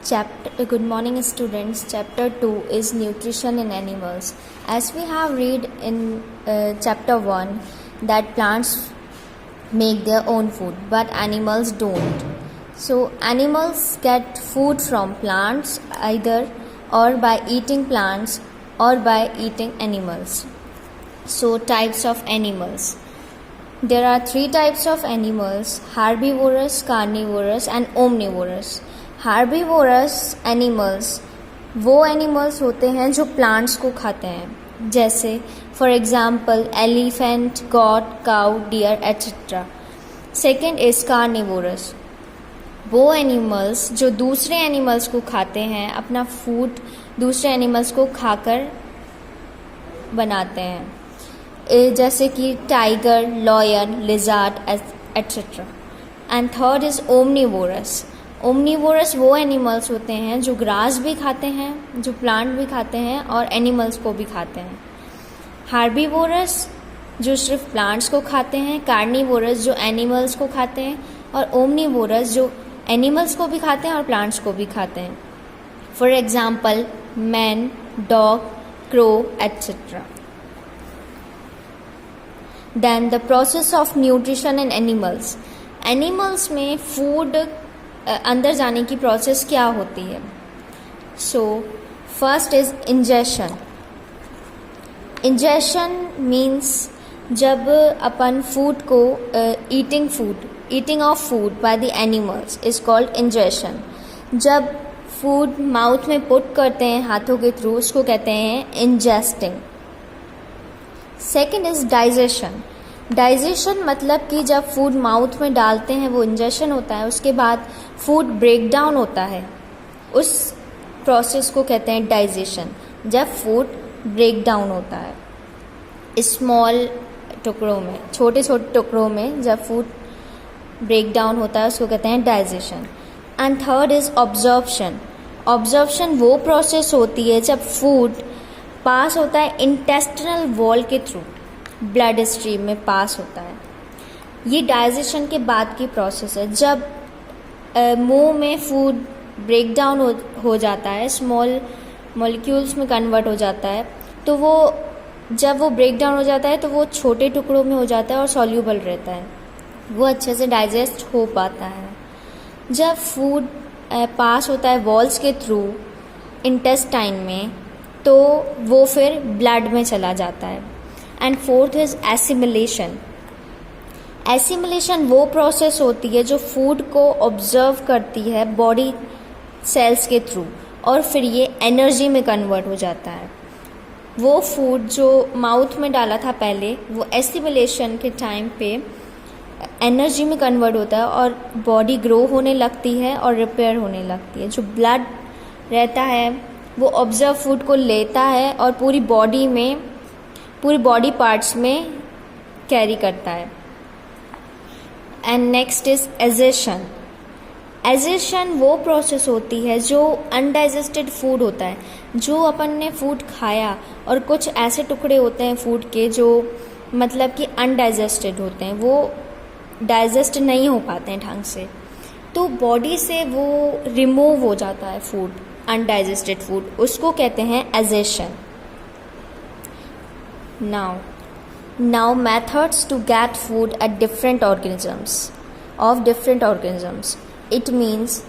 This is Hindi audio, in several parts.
Good morning, students. Chapter 2 is Nutrition in Animals. As we have read in Chapter 1 that plants make their own food, but animals don't. So, animals get food from plants either or by eating plants or by eating animals. So, types of animals. There are 3 types of animals: herbivorous, carnivorous and omnivorous. Herbivorous animals वो एनिमल्स होते हैं जो प्लांट्स को खाते हैं, जैसे for example elephant, goat, cow, deer etcetera. Second is carnivorous, वो एनिमल्स जो दूसरे एनिमल्स को खाते हैं, अपना फूड दूसरे एनिमल्स को खाकर बनाते हैं, जैसे कि tiger, lion, lizard etcetera. And third is omnivorous. Omnivorous वो एनिमल्स होते हैं जो ग्रास भी खाते हैं, जो प्लांट भी खाते हैं और एनिमल्स को भी खाते हैं. हार्बीवोरस जो सिर्फ प्लांट्स को खाते हैं, कार्निवोरस जो एनिमल्स को खाते हैं और ओमनीवोरस जो एनिमल्स को भी खाते हैं और प्लांट्स को भी खाते हैं. For example man, dog, crow etcetera. Then the process of nutrition in animals. Animals में फूड अंदर जाने की प्रोसेस क्या होती है? So first is ingestion. Ingestion means जब अपन फूड को eating of food by the animals is called ingestion. जब फूड माउथ में पुट करते हैं हाथों के थ्रू, उसको कहते हैं ingesting. Second is digestion. Digestion मतलब कि जब फूड माउथ में डालते हैं वो इंजेशन होता है, उसके बाद फूड ब्रेक डाउन होता है, उस प्रोसेस को कहते हैं डाइजेशन. जब फूड ब्रेक डाउन होता है स्मॉल टुकड़ों में, छोटे छोटे टुकड़ों में, जब फूड ब्रेक डाउन होता है उसको कहते हैं digestion. And third is absorption. Absorption वो प्रोसेस होती है जब फूड पास होता है इंटेस्टिनल वॉल के थ्रू, ब्लड स्ट्रीम में पास होता है. ये डाइजेशन के बाद की प्रोसेस है. जब मुंह में फूड ब्रेक डाउन हो जाता है, स्मॉल मॉलिक्यूल्स में कन्वर्ट हो जाता है, तो वो जब वो ब्रेक डाउन हो जाता है तो वो छोटे टुकड़ों में हो जाता है और सॉल्यूबल रहता है, वो अच्छे से डाइजेस्ट हो पाता है. जब फूड पास होता है वॉल्स के थ्रू इंटेस्टाइन में, तो वो फिर ब्लड में चला जाता है. And fourth is assimilation. Assimilation वो प्रोसेस होती है जो फूड को ऑब्जर्व करती है बॉडी सेल्स के थ्रू और फिर ये एनर्जी में कन्वर्ट हो जाता है. वो फूड जो माउथ में डाला था पहले, वो एसिमिलेशन के टाइम पे एनर्जी में कन्वर्ट होता है और बॉडी ग्रो होने लगती है और रिपेयर होने लगती है. जो ब्लड रहता है वो ऑब्जर्व फूड को लेता है और पूरी बॉडी पार्ट्स में कैरी करता है. And next is egestion. Egestion वो प्रोसेस होती है जो अनडाइजेस्टेड फूड होता है, जो अपन ने फूड खाया और कुछ ऐसे टुकड़े होते हैं फूड के जो मतलब कि अनडाइजेस्टेड होते हैं, वो डाइजेस्ट नहीं हो पाते हैं ढंग से, तो बॉडी से वो रिमूव हो जाता है फूड, अनडाइजेस्टेड फूड, उसको कहते हैं एजेशन. Now methods to get food at different organisms. It means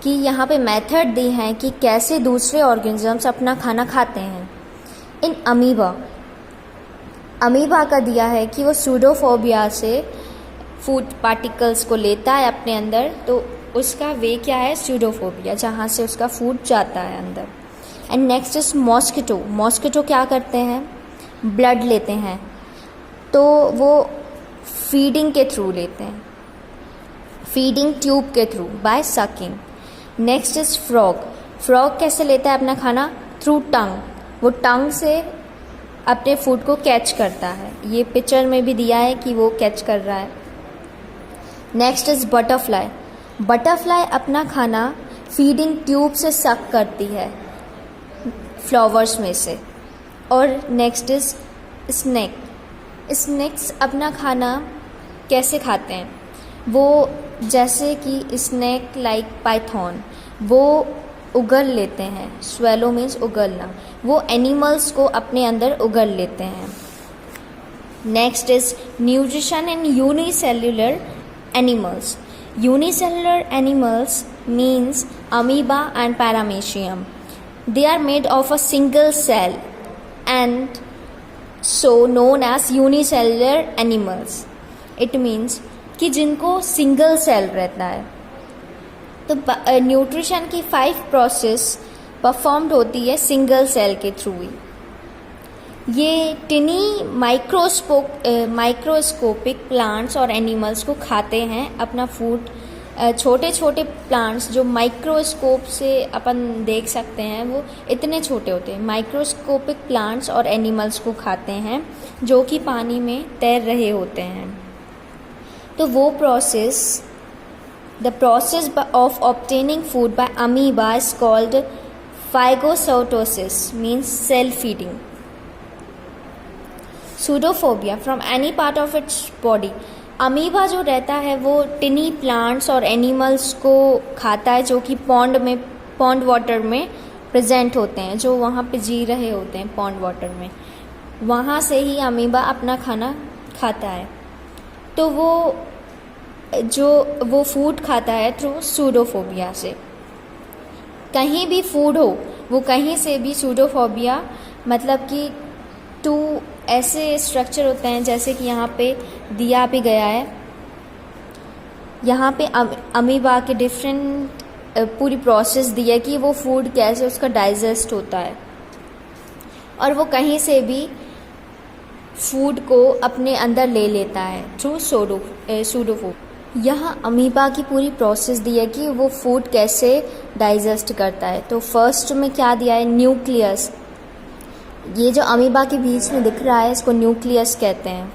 कि यहाँ पे मेथड दी हैं कि कैसे दूसरे ऑर्गेनिजम्स अपना खाना खाते हैं. इन अमीबा का दिया है कि वो सूडोफोबिया से फूड पार्टिकल्स को लेता है अपने अंदर, तो उसका वे क्या है? सूडोफोबिया, जहाँ से उसका फूड जाता है अंदर. And next is mosquito. Mosquito क्या करते हैं? ब्लड लेते हैं, तो वो फीडिंग के थ्रू लेते हैं, फीडिंग ट्यूब के through, by sucking. Next is frog. Frog कैसे लेता है अपना खाना? Through tongue. वो टंग से अपने फूड को कैच करता है. ये पिक्चर में भी दिया है कि वो कैच कर रहा है. Next is butterfly. बटरफ्लाई अपना खाना फीडिंग ट्यूब से सक करती है फ्लावर्स में से. और नेक्स्ट इज स्नेक. स्नेक्स अपना खाना कैसे खाते हैं? वो जैसे कि स्नेक लाइक पाइथन, वो उगल लेते हैं. Swallow means उगलना. वो एनिमल्स को अपने अंदर उगल लेते हैं. Next is nutrition in unicellular animals. Unicellular animals means amoeba and paramecium. They are made of a single cell and so known as unicellular animals. It means कि जिनको सिंगल सेल रहता है. तो न्यूट्रिशन की 5 प्रोसेस परफॉर्म्ड होती है सिंगल सेल के थ्रू ही. ये टिनी माइक्रोस्कोपिक प्लांट्स और एनिमल्स को खाते हैं अपना फूड. छोटे छोटे प्लांट्स जो माइक्रोस्कोप से अपन देख सकते हैं वो इतने छोटे होते हैं. माइक्रोस्कोपिक प्लांट्स और एनिमल्स को खाते हैं जो कि पानी में तैर रहे होते हैं. तो वो process, the process of obtaining food by amoeba is called phagocytosis, means cell feeding. Pseudopodia from any part of its body. Amoeba जो रहता है वो टिनी प्लांट्स और एनिमल्स को खाता है जो कि पॉन्ड वाटर में प्रेजेंट होते हैं, जो वहाँ पे जी रहे होते हैं पॉन्ड वाटर में. वहाँ से ही अमीबा अपना खाना खाता है. तो वो फूड खाता है थ्रू सूडोफोबिया से. कहीं भी फूड हो वो कहीं से भी सूडोफोबिया, मतलब कि 2 ऐसे स्ट्रक्चर होते हैं जैसे कि यहाँ पे दिया भी गया है. यहाँ पे अमीबा के डिफरेंट पूरी प्रोसेस दी है कि वो फूड कैसे उसका डाइजेस्ट होता है और वो कहीं से भी फूड को अपने अंदर ले लेता है थ्रू सूडोफोबिया. यहाँ अमीबा की पूरी प्रोसेस दी है कि वो फूड कैसे डाइजेस्ट करता है. तो फर्स्ट में क्या दिया है, न्यूक्लियस. ये जो अमीबा के बीच में दिख रहा है इसको न्यूक्लियस कहते हैं.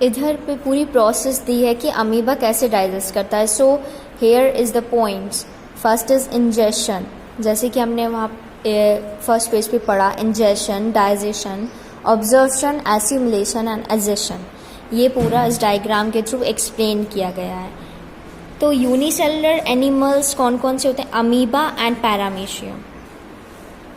इधर पे पूरी प्रोसेस दी है कि अमीबा कैसे डाइजेस्ट करता है. So here is the points. First is ingestion, जैसे कि हमने वहाँ फर्स्ट पेज पे पढ़ा. Ingestion, digestion, absorption, assimilation and egestion. ये पूरा इस डायग्राम के थ्रू एक्सप्लेन किया गया है. तो यूनिसेलुलर एनिमल्स कौन कौन से होते हैं, amoeba and paramecium.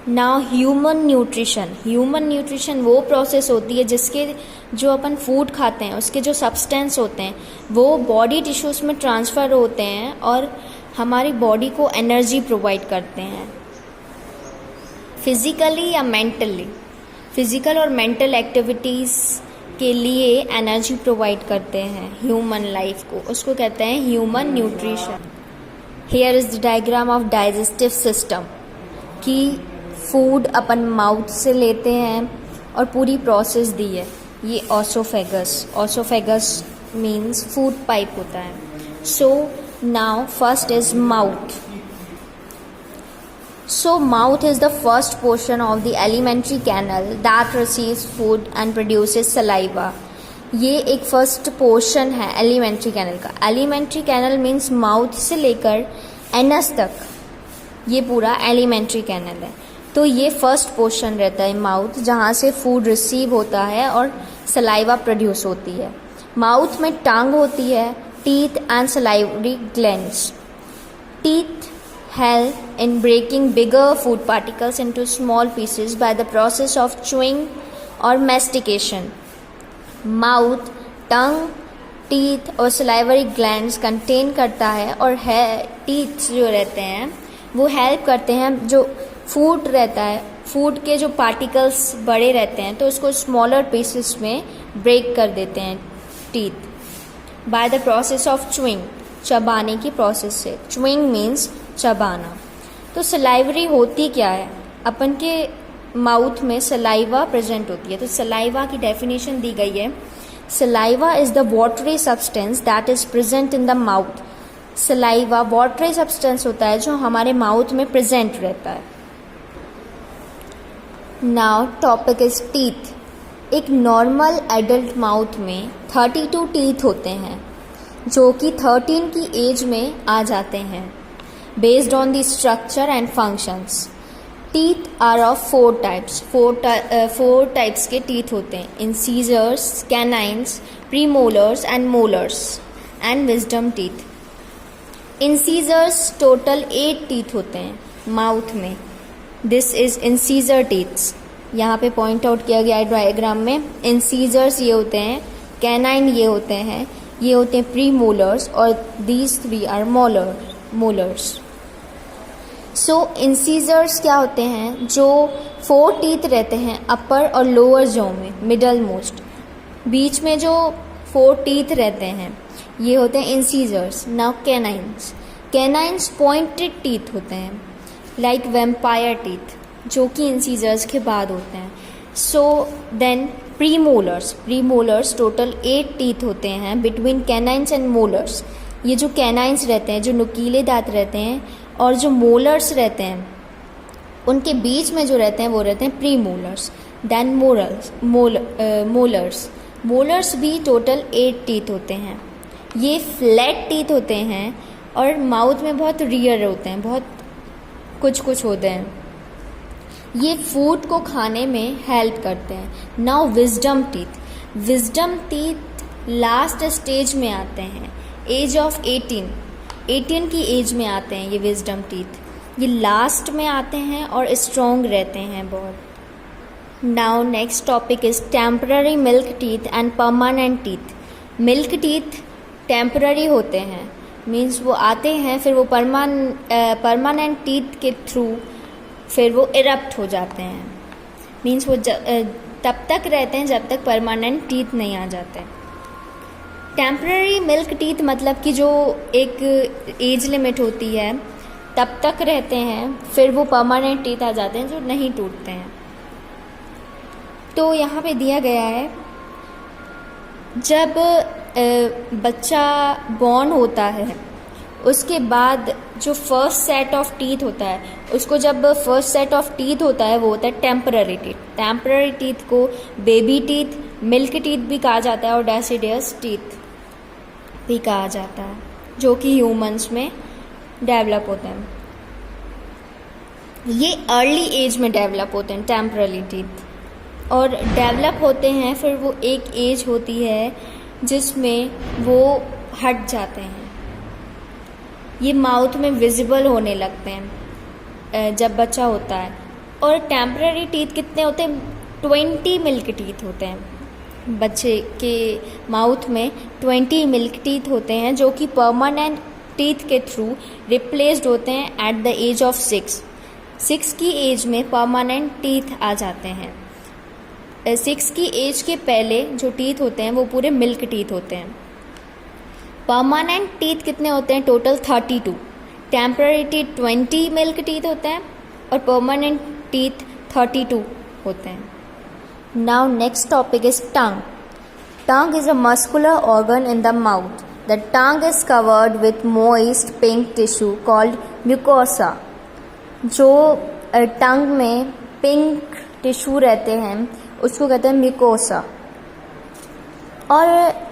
Now human nutrition. Human nutrition वो प्रोसेस होती है जिसके जो अपन फूड खाते हैं उसके जो सब्सटेंस होते हैं वो बॉडी टिश्यूज़ में ट्रांसफ़र होते हैं और हमारी बॉडी को एनर्जी प्रोवाइड करते हैं फिज़िकली या मेंटली. फिज़िकल और मेंटल एक्टिविटीज़ के लिए एनर्जी प्रोवाइड करते हैं ह्यूमन लाइफ को, उसको कहते हैं human nutrition. Here is the diagram of digestive system कि फूड अपन माउथ से लेते हैं और पूरी प्रोसेस दी है. ये ऑसोफेगस मीन्स फूड पाइप होता है. So now first is mouth. So mouth is the first portion of the alimentary canal that receives food and produces saliva. ये एक फर्स्ट पोर्शन है एलिमेंट्री कैनल का. एलिमेंट्री कैनल मीन्स माउथ से लेकर एनस तक ये पूरा एलिमेंट्री कैनल है. तो ये फर्स्ट पोर्शन रहता है माउथ, जहाँ से फूड रिसीव होता है और सलाइवा प्रोड्यूस होती है. माउथ में टंग होती है, teeth and salivary glands. Teeth help in breaking bigger food particles into small pieces by the process of chewing or mastication. Mouth, tongue, teeth और salivary glands contain करता है और teeth जो रहते हैं वो help करते हैं. जो food रहता है, food के जो particles बड़े रहते हैं तो उसको smaller pieces में break कर देते हैं teeth by the process of chewing. चबाने की प्रोसेस से. च्यूइंग मीन्स चबाना. तो सलाइवरी होती क्या है, अपन के माउथ में सलाइवा प्रेजेंट होती है. तो सलाइवा की डेफिनेशन दी गई है. Saliva is the watery substance that is present in the mouth. Saliva watery substance होता है जो हमारे माउथ में प्रेजेंट रहता है. Now topic is teeth. एक नॉर्मल एडल्ट माउथ में 32 टीथ होते हैं जो कि 13 की एज में आ जाते हैं based on the structure and functions. Teeth are of 4 types. 4 types के टीथ होते हैं. Incisors, canines, premolars and molars and wisdom teeth. Incisors total 8 teeth होते हैं माउथ में. This is incisor teeths. यहाँ पे पॉइंट आउट किया गया है डायग्राम में. इंसीजर्स ये होते हैं, कैनाइन ये होते हैं, ये होते हैं प्री मोलर्स, और these 3 are molars. So incisors क्या होते हैं? जो 4 टीथ रहते हैं अपर और लोअर जॉ में, मिडल मोस्ट, बीच में जो 4 टीथ रहते हैं ये होते हैं incisors. Now canines pointed teeth होते हैं, लाइक वेम्पायर टीथ, जो कि इंसीजर्स के बाद होते हैं. So then premolars total 8 teeth होते हैं बिटवीन कैनाइन्स एंड मोलर्स. ये जो कैनाइन्स रहते हैं, जो नुकीले दांत रहते हैं, और जो मोलर्स रहते हैं उनके बीच में जो रहते हैं वो रहते हैं प्रीमोलर्स. देन मोलर्स भी टोटल 8 टीथ होते हैं. ये फ्लैट टीथ होते हैं और माउथ में बहुत रियर होते हैं, बहुत कुछ होते हैं. ये फूड को खाने में हेल्प करते हैं. Now wisdom teeth last stage में आते हैं, एज ऑफ 18 की एज में आते हैं ये विजडम टीथ. ये लास्ट में आते हैं और स्ट्रॉन्ग रहते हैं बहुत. Now next topic is temporary milk teeth and permanent teeth. Milk teeth temporary होते हैं, मीन्स वो आते हैं फिर वो परमानेंट टीथ के थ्रू फिर वो इरप्ट हो जाते हैं. मीन्स वो तब तक रहते हैं जब तक परमानेंट टीथ नहीं आ जाते. टेम्पररी मिल्क टीथ मतलब कि जो एक एज लिमिट होती है तब तक रहते हैं, फिर वो परमानेंट टीथ आ जाते हैं जो नहीं टूटते हैं. तो यहाँ पे दिया गया है, जब बच्चा बॉर्न होता है उसके बाद जो फर्स्ट सेट ऑफ टीथ होता है, उसको जब फर्स्ट सेट ऑफ टीथ होता है वो होता है टेम्पररी टीथ. टेम्पररी टीथ को बेबी टीथ, मिल्क टीथ भी कहा जाता है और डेसिडियस टीथ भी कहा जाता है, जो कि ह्यूमंस में डेवलप होते हैं. ये अर्ली एज में डेवलप होते हैं टेम्पररी टीथ, और डेवलप होते हैं फिर वो एक एज होती है जिसमें वो हट जाते हैं. ये माउथ में विजिबल होने लगते हैं जब बच्चा होता है. और टेम्पररी टीथ कितने होते हैं? 20 मिल्क टीथ होते हैं. बच्चे के माउथ में 20 मिल्क टीथ होते हैं जो कि परमानेंट टीथ के थ्रू रिप्लेस्ड होते हैं एट द एज ऑफ 6 की एज में परमानेंट टीथ आ जाते हैं. 6 की एज के पहले जो टीथ होते हैं वो पूरे मिल्क टीथ होते हैं. परमानेंट टीथ कितने होते हैं? Total 32. Temporary teeth 20 milk teeth होते हैं और परमानेंट टीथ 32 होते हैं. Now next topic is tongue. Tongue is a muscular organ in the mouth. The tongue is covered with moist pink tissue called mucosa. जो टंग में पिंक टिश्यू रहते हैं उसको कहते हैं म्यूकोसा. और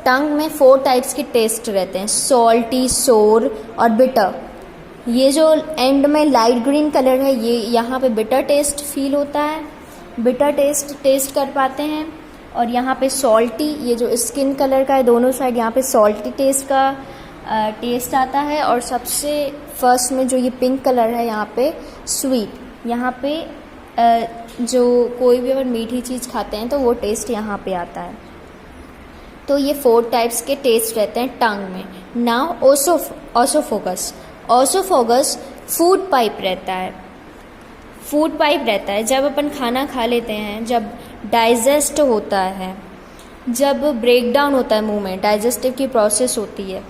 टंग में 4 टाइप्स के टेस्ट रहते हैं, सॉल्टी, सोर और बिटर. ये जो एंड में लाइट ग्रीन कलर है ये यहाँ पे बिटर टेस्ट फील होता है, बिटर टेस्ट कर पाते हैं. और यहाँ पे सॉल्टी, ये जो स्किन कलर का है दोनों साइड यहाँ पे सॉल्टी टेस्ट का टेस्ट आता है. और सबसे फर्स्ट में जो ये पिंक कलर है यहाँ पे स्वीट. यहाँ पे जो कोई भी अगर मीठी चीज़ खाते हैं तो वो टेस्ट यहाँ पे आता है. तो ये 4 टाइप्स के टेस्ट रहते हैं टंग में. नाउ ओसोफोगस फूड पाइप रहता है. जब अपन खाना खा लेते हैं, जब डाइजेस्ट होता है, जब ब्रेक डाउन होता है मुंह में, डाइजेस्टिव की प्रोसेस होती है,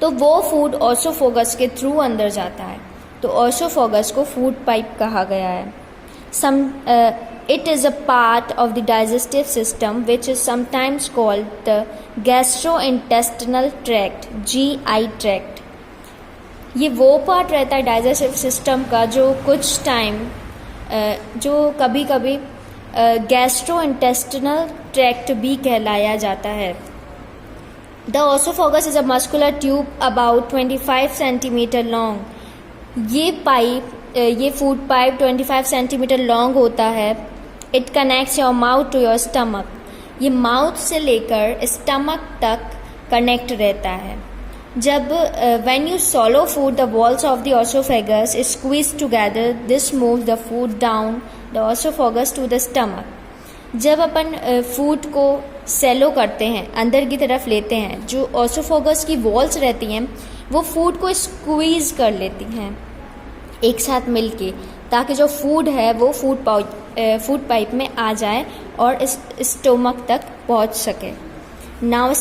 तो वो फूड ओसोफोगस के थ्रू अंदर जाता है. तो ओसोफोगस को फूड पाइप कहा गया है. It is a part of the digestive system which is sometimes called the gastrointestinal tract, GI tract. ये वो पार्ट रहता है डाइजेस्टिव सिस्टम का जो कुछ टाइम जो कभी कभी गैस्ट्रोइंटेस्टिनल ट्रैक्ट भी कहलाया जाता है. The oesophagus is a muscular tube about 25 centimetre long. ये फूड पाइप 25 सेंटीमीटर लॉन्ग होता है. It connects your mouth to your stomach. ये माउथ से लेकर स्टमक तक कनेक्ट रहता है. जब when you swallow food, the walls of the esophagus is squeezed together. This moves the food down the esophagus to the stomach. जब अपन फूड को सेलो करते हैं, अंदर की तरफ लेते हैं, जो एसोफेगस की वॉल्स रहती हैं वो फूड को स्क्वीज़ कर लेती हैं एक साथ मिलके, ताकि जो फूड है वो फूड पाइप में आ जाए और इस स्टोमक तक पहुंच सके. नाउ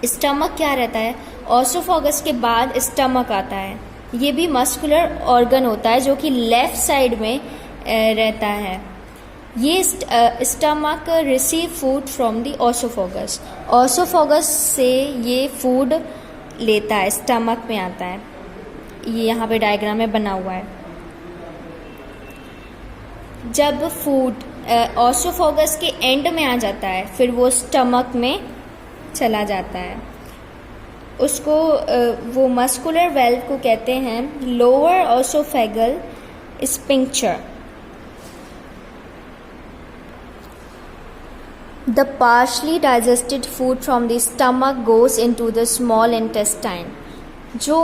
स्टमक क्या रहता है? एसोफेगस के बाद स्टमक आता है. ये भी मस्कुलर ऑर्गन होता है जो कि लेफ्ट साइड में रहता है. ये stomach receive food from the oesophagus. Oesophagus से ये फूड लेता है, स्टमक में आता है. ये यहाँ पे डायग्राम में बना हुआ है. जब फूड एसोफेगस के एंड में आ जाता है फिर वो स्टमक में चला जाता है. उसको वो मस्कुलर वेल्व को कहते हैं lower oesophageal sphincter. The partially digested food from the stomach goes into the small intestine. जो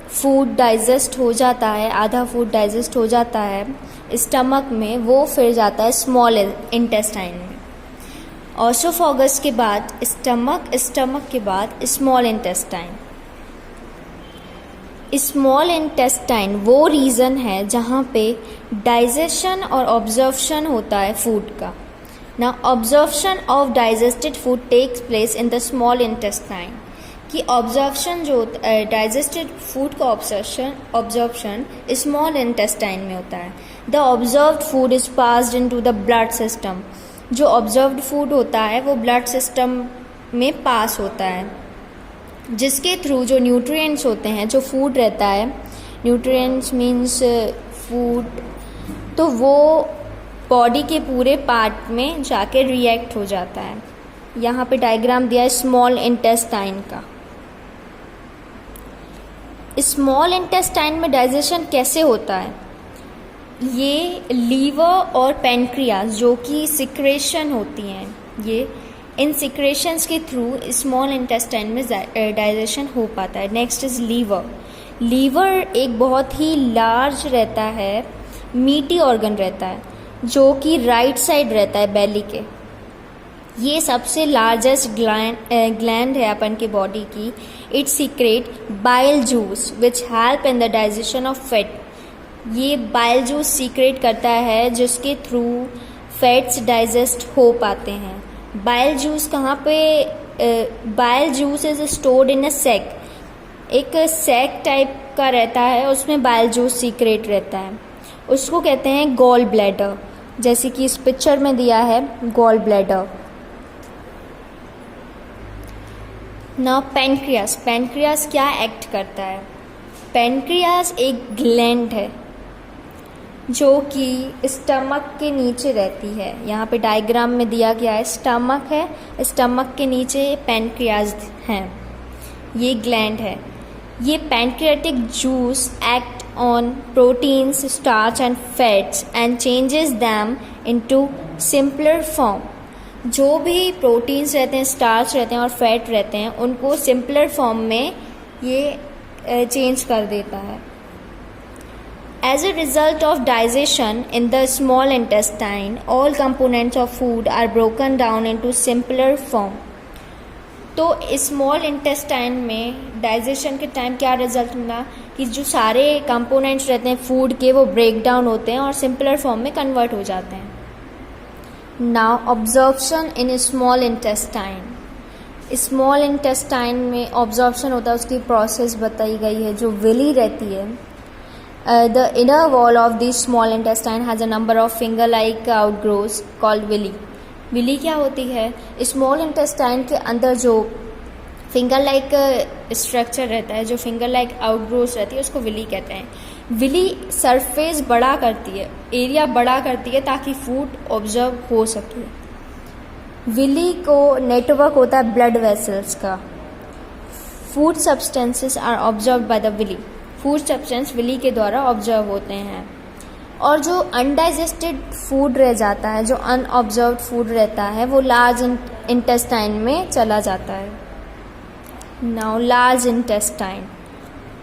फूड डाइजेस्ट हो जाता है, आधा फूड डाइजेस्ट हो जाता है स्टमक में, वो फिर जाता है स्मॉल इंटेस्टाइन में. एसोफेगस के बाद स्टमक के बाद स्मॉल इंटेस्टाइन. स्मॉल इंटेस्टाइन वो रीजन है जहाँ पे डाइजेशन और ऑब्जर्प्शन होता है फूड का. Now, absorption of digested food takes place in the small intestine. कि ऑब्जर्प्शन जो डाइजेस्टेड फूड का ऑब्जर्प्शन स्मॉल इंटेस्टाइन में होता है. The observed food is passed into the blood system. जो ऑब्जर्व्ड फूड होता है वो ब्लड सिस्टम में पास होता है, जिसके थ्रू जो न्यूट्रिएंट्स होते हैं, जो फूड रहता है, न्यूट्रिएंट्स मीन्स फूड, तो वो बॉडी के पूरे पार्ट में जाके रिएक्ट हो जाता है. यहाँ पे डायग्राम दिया है स्मॉल इंटेस्टाइन का. स्मॉल इंटेस्टाइन में डाइजेशन कैसे होता है? ये लीवर और पेनक्रियास जो कि सिक्रेशन होती हैं, ये इन सिक्रेशंस के थ्रू स्मॉल इंटेस्टाइन में डाइजेशन हो पाता है. Next is liver. लीवर एक बहुत ही लार्ज रहता है, मीटी ऑर्गन रहता है, जो कि राइट साइड रहता है बेली के. ये सबसे लार्जेस्ट ग्लैंड है अपन की बॉडी की. It secret bile juice which help in the digestion of fat. ये बाइल जूस सीक्रेट करता है जिसके थ्रू फैट्स डाइजेस्ट हो पाते हैं. बाइल जूस कहाँ पे? Bile juice is stored in a sac. एक सैक टाइप का रहता है, उसमें बाइल जूस सीक्रेट रहता है. उसको कहते हैं गॉल ब्लैडर, जैसे कि इस पिक्चर में दिया है गॉल ब्लैडर. नाउ पेनक्रियास क्या एक्ट करता है? पेनक्रियास एक ग्लैंड है जो कि स्टमक के नीचे रहती है. यहाँ पे डायग्राम में दिया गया है स्टमक है, स्टमक के नीचे पेनक्रियास हैं. ये ग्लैंड है. ये pancreatic juice act on proteins, starch and fats and changes them into simpler form. जो भी प्रोटीन्स रहते हैं, स्टार्च रहते हैं और फैट रहते हैं, उनको सिंपलर फॉर्म में ये चेंज कर देता है. As a result of digestion in the small intestine, all components of food are broken down into simpler form. तो स्मॉल इंटेस्टाइन में डाइजेशन के टाइम क्या रिजल्ट मिला कि जो सारे कंपोनेंट्स रहते हैं फूड के वो ब्रेक डाउन होते हैं और सिंपलर फॉर्म में कन्वर्ट हो जाते हैं. Now absorption in small intestine. Small intestine में ऑब्जॉर्प्शन होता है, उसकी प्रोसेस बताई गई है. जो विली रहती है, the inner wall of the small intestine has a number of finger like outgrowths called villi. Villi क्या होती है? स्मॉल इंटेस्टाइन के अंदर जो फिंगर लाइक स्ट्रक्चर रहता है, जो फिंगर लाइक आउटग्रोथ रहती है, उसको विली कहते हैं. विली सरफेस बड़ा करती है, एरिया बड़ा करती है ताकि फूड ऑब्जर्व हो सके. विली को नेटवर्क होता है ब्लड वेसल्स का. Food substances are observe by the villi. Food substance villi के द्वारा ऑब्जर्व होते हैं. और जो अनडाइजेस्टेड फूड रह जाता है, जो अनऑब्जर्व्ड फूड रहता है, वो लार्ज इंटेस्टाइन में चला जाता है. Now, large intestine.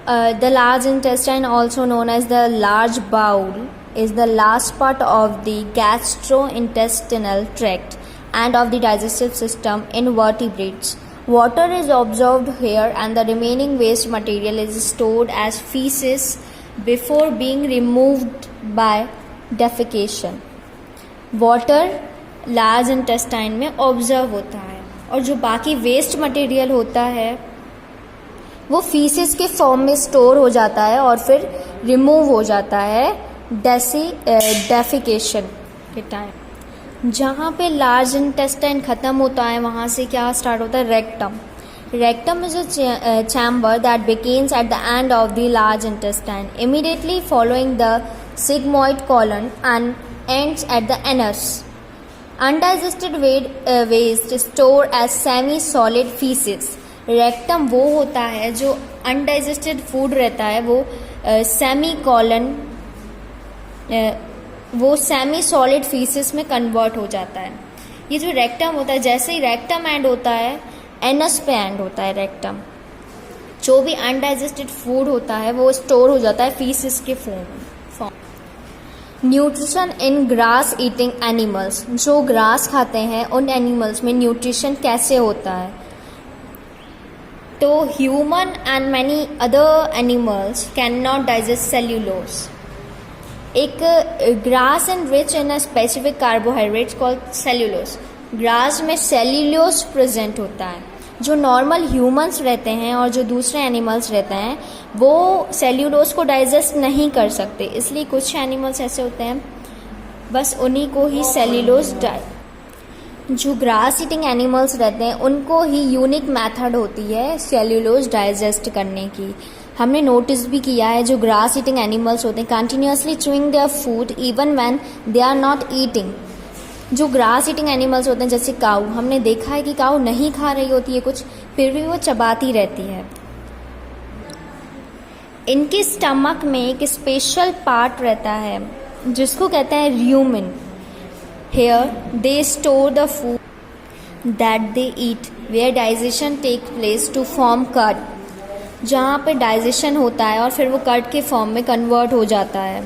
The large intestine, also known as the large bowel, is the last part of the gastrointestinal tract and of the digestive system in vertebrates. Water is absorbed here and the remaining waste material is stored as feces before being removed by defecation. Water large intestine में ऑब्जर्व होता है और जो बाकी वेस्ट मटेरियल होता है वो फीसेस के फॉर्म में स्टोर हो जाता है और फिर रिमूव हो जाता है डेफिकेशन के टाइम. जहाँ पे लार्ज इंटेस्टाइन ख़त्म होता है वहाँ से क्या स्टार्ट होता है, rectum. Rectum is a chamber that begins at the end of the large intestine, immediately following the sigmoid colon and ends at the anus. Undigested waste stored as semi-solid feces. Rectum वो होता है जो अनडाइजेस्टेड फूड रहता है वो सेमी सॉलिड फीसेस में कन्वर्ट हो जाता है. ये जो रेक्टम होता है, जैसे ही रेक्टम एंड होता है एनस पे एंड होता है रेक्टम. जो भी अनडाइजेस्टेड फूड होता है वो स्टोर हो जाता है फीसेस के form. Nutrition in grass eating animals. जो ग्रास खाते हैं उन एनिमल्स में न्यूट्रिशन कैसे होता है, तो human and many other animals can not digest cellulose. एक grass and rich in a specific carbohydrates called cellulose. Grass में सेल्यूलोज प्रेजेंट होता है. जो नॉर्मल ह्यूमंस रहते हैं और जो दूसरे एनिमल्स रहते हैं वो सेल्यूलोज को डाइजेस्ट नहीं कर सकते, इसलिए कुछ एनिमल्स ऐसे होते हैं बस उन्हीं को ही सेल्यूलोज जो ग्रास ईटिंग एनिमल्स रहते हैं उनको ही यूनिक मेथड होती है सेल्यूलोज डाइजेस्ट करने की. हमने नोटिस भी किया है जो ग्रास ईटिंग एनिमल्स होते हैं continuously chewing their food even when they are not eating. जो ग्रास ईटिंग एनिमल्स होते हैं जैसे काऊ, हमने देखा है कि काऊ नहीं खा रही होती है कुछ, फिर भी वो चबाती रहती है. इनके स्टमक में एक स्पेशल पार्ट रहता है जिसको कहते हैं र्यूमिन. Here they store the food that they eat, where digestion takes place to form curd. जहाँ पे डाइजेशन होता है और फिर वो कर्ड के फॉर्म में कन्वर्ट हो जाता है.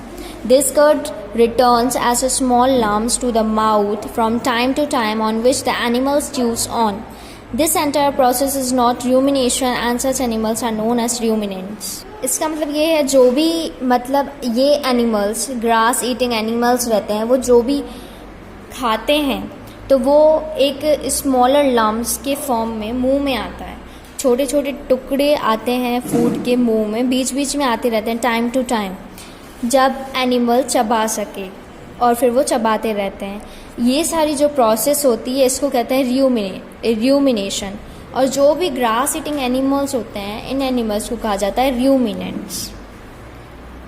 This curd returns as a small lumps to the mouth from time to time on which the animals chews on. This entire process is not rumination and such animals are known as ruminants. इसका मतलब ये है जो भी ये एनिमल्स ग्रास ईटिंग एनिमल्स रहते हैं वो जो भी खाते हैं तो वो एक स्मॉलर लम्प्स के फॉर्म में मुंह में आता है. छोटे छोटे टुकड़े आते हैं फूड के मुंह में, बीच बीच में आते रहते हैं टाइम टू टाइम जब एनिमल चबा सके और फिर वो चबाते रहते हैं. ये सारी जो प्रोसेस होती है इसको कहते हैं र्यूमिनेशन. और जो भी ग्रास ईटिंग एनिमल्स होते हैं इन एनिमल्स को कहा जाता है ruminants.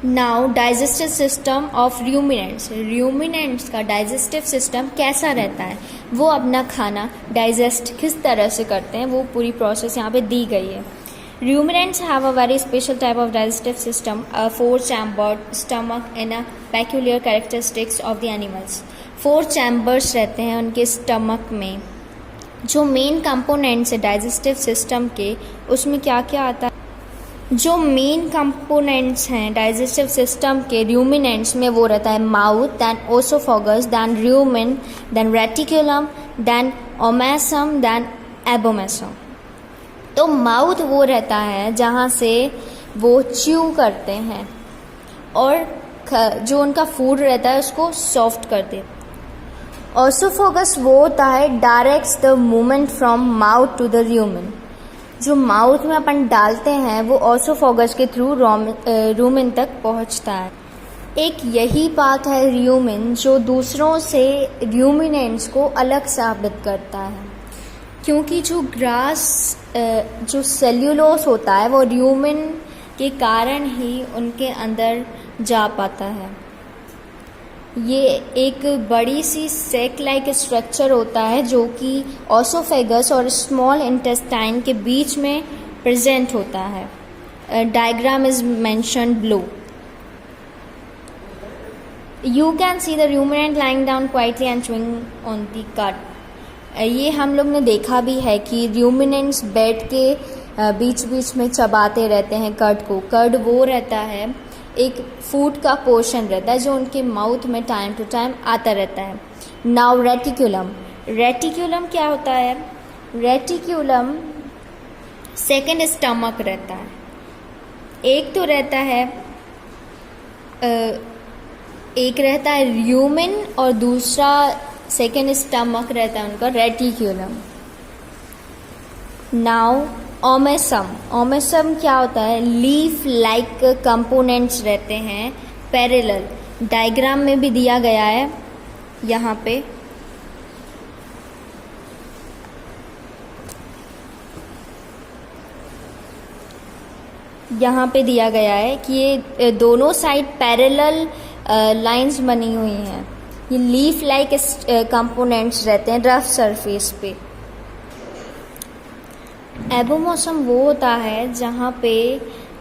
Now digestive system of ruminants. Ruminants का डाइजेस्टिव सिस्टम कैसा रहता है, वो अपना खाना डाइजेस्ट किस तरह से करते हैं वो पूरी प्रोसेस यहाँ पे दी गई है. Ruminants have a very special type of digestive system, a four-chambered stomach and a peculiar characteristics of the animals. 4 chambers रहते हैं उनके स्टमक में. जो मेन कंपोनेंट्स है डाइजेस्टिव सिस्टम के उसमें क्या क्या आता है, जो मेन कंपोनेंट्स हैं डाइजेस्टिव सिस्टम के रूमिनेंट्स में वो रहता है mouth, then oesophagus, then rumen, then reticulum, then omasum, then abomasum. तो माउथ वो रहता है जहाँ से वो च्यू करते हैं और जो उनका फूड रहता है उसको सॉफ्ट कर देते. ओसोफोगस वो होता है directs the movement from mouth to the rumen. जो माउथ में अपन डालते हैं वो ओसोफोगस के थ्रू रूमिन तक पहुंचता है. एक यही बात है र्यूमिन जो दूसरों से र्यूमिनेंट्स को अलग साबित करता है, क्योंकि जो सेल्यूलोस होता है वो र्यूमिन के कारण ही उनके अंदर जा पाता है. ये एक बड़ी सी सेक लाइक स्ट्रक्चर होता है जो कि ओसोफेगस और स्मॉल इंटेस्टाइन के बीच में प्रेजेंट होता है. Diagram is mentioned below. You can see the ruminant lying down quietly and chewing on the cut. ये हम लोग ने देखा भी है कि रूमिनेंट्स बैठ के बीच बीच में चबाते रहते हैं कर्ड को। कर्ड वो रहता है, एक फूड का पोर्शन रहता है जो उनके माउथ में टाइम टू टाइम आता रहता है। नाउ रेटिक्यूलम, रेटिक्यूलम क्या होता है? रेटिक्यूलम सेकेंड स्टमक रहता है। एक तो रहता है एक रहता है ल्यूमेन और दूसरा सेकेंड स्टमक रहता है उनका रेटिक्यूलम। नाउ ओमेसम, ओमेसम क्या होता है? लीफ लाइक कंपोनेंट्स रहते हैं पैरेलल, डायग्राम में भी दिया गया है यहाँ पे। यहाँ पे दिया गया है कि ये दोनों साइड पैरेलल लाइंस बनी हुई हैं। ये लीफ लाइक कंपोनेंट्स रहते हैं रफ सरफेस पे। एबोमोसम वो होता है जहाँ पे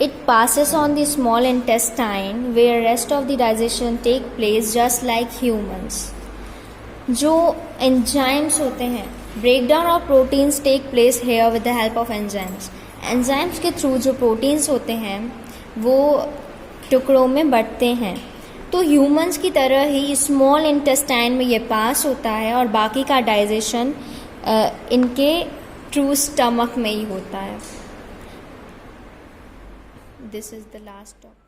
it passes on the small intestine where rest of the digestion take place just like humans. जो एंजाइम्स होते हैं, breakdown of proteins take place here with the help of enzymes. Enzymes के थ्रू जो प्रोटीन्स होते हैं वो टुकड़ों में बंटते हैं। तो ह्यूमंस की तरह ही स्मॉल इंटेस्टाइन में ये पास होता है और बाकी का डाइजेशन इनके ट्रू स्टमक में ही होता है। This is the last topic.